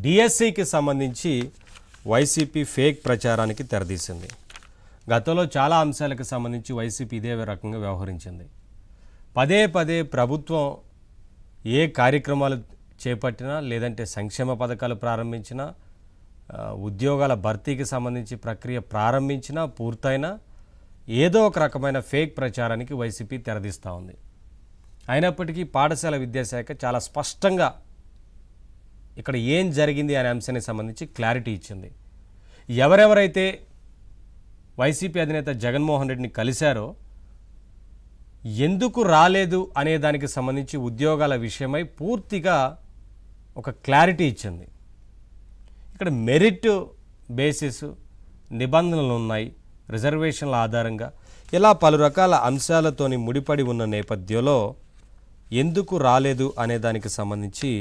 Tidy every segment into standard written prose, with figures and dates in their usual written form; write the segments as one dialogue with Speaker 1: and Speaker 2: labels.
Speaker 1: డిఎస్సికి సంబంధించి YCP fake ప్రచారానికి తెరదీసింది. గతంలో చాలా అంశాలకు సంబంధించి వైసీపీ ఇదే రకంగా వ్యవహరించింది. పదే పదే ప్రభుత్వం ఏ కార్యక్రమాలు చేపట్టినా, లేదంటే సంక్షేమ పథకాలు ప్రారంభించినా, ఉద్యోగాల భర్తీకి సంబంధించి ప్రక్రియ ప్రారంభించినా, పూర్తయినా ఏదో ఒక రకమైన ఫేక్ ప్రచారానికి వైసీపీ తెరదీస్తూ ఉంది. అయినప్పటికీ పాఠశాల విద్యాశాఖ చాలా స్పష్టంగా ఇక్కడ ఏం జరిగింది అనే అంశానికి సంబంధించి క్లారిటీ ఇచ్చింది. ఎవరెవరైతే వైసీపీ అధినేత జగన్మోహన్ రెడ్డిని కలిశారో, ఎందుకు రాలేదు అనే దానికి సంబంధించి ఉద్యోగాల విషయమై పూర్తిగా ఒక క్లారిటీ ఇచ్చింది. ఇక్కడ మెరిట్ బేసిస్ నిబంధనలు ఉన్నాయి, రిజర్వేషన్ల ఆధారంగా ఇలా పలు రకాల అంశాలతోని ముడిపడి ఉన్న నేపథ్యంలో ఎందుకు రాలేదు అనే దానికి సంబంధించి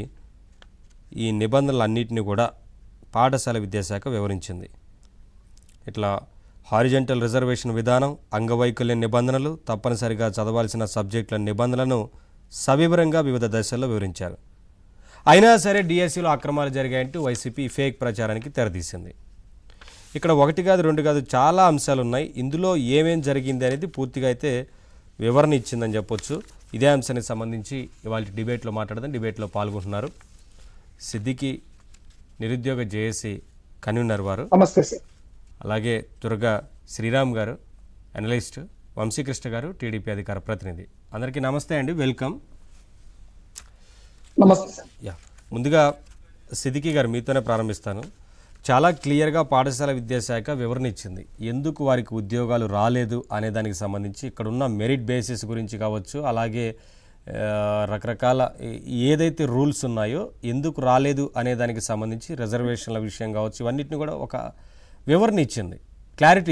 Speaker 1: ఈ నిబంధనలన్నింటినీ కూడా పాఠశాల విద్యాశాఖ వివరించింది. ఇట్లా హారిజంటల్ రిజర్వేషన్ విధానం, అంగవైకల్య నిబంధనలు, తప్పనిసరిగా చదవాల్సిన సబ్జెక్టుల నిబంధనలను సవివరంగా వివిధ దశల్లో వివరించారు. అయినా సరే డిఎస్సిలో అక్రమాలు జరిగాయంటూ వైసీపీ ఫేక్ ప్రచారానికి తెరదీసింది. ఇక్కడ ఒకటి కాదు, రెండు కాదు, చాలా అంశాలు ఉన్నాయి. ఇందులో ఏమేం జరిగింది అనేది పూర్తిగా అయితే వివరణ ఇచ్చిందని చెప్పొచ్చు. ఇదే అంశానికి సంబంధించి ఇవాళ డిబేట్లో మాట్లాడదాం. డిబేట్లో పాల్గొంటున్నారు సిద్దికి నిరుద్యోగ జేఏసీ కన్వీనర్ వారు,
Speaker 2: నమస్తే సార్.
Speaker 1: అలాగే దుర్గా శ్రీరామ్ గారు అనలిస్ట్, వంశీకృష్ణ గారు టీడీపీ అధికార ప్రతినిధి. అందరికీ నమస్తే అండి, వెల్కమ్.
Speaker 2: నమస్తే సార్.
Speaker 1: ముందుగా సిద్దికి గారు మీతోనే ప్రారంభిస్తాను. చాలా క్లియర్గా పాఠశాల విద్యాశాఖ వివరణ ఇచ్చింది ఎందుకు వారికి ఉద్యోగాలు రాలేదు అనే దానికి సంబంధించి. ఇక్కడ ఉన్న మెరిట్ బేసిస్ గురించి కావచ్చు, అలాగే రకరకాల ఏదైతే రూల్స్ ఉన్నాయో ఎందుకు రాలేదు అనే దానికి సంబంధించి రిజర్వేషన్ల విషయం కావచ్చు, ఇవన్నిటిని కూడా ఒక వివరణ ఇచ్చింది, క్లారిటీ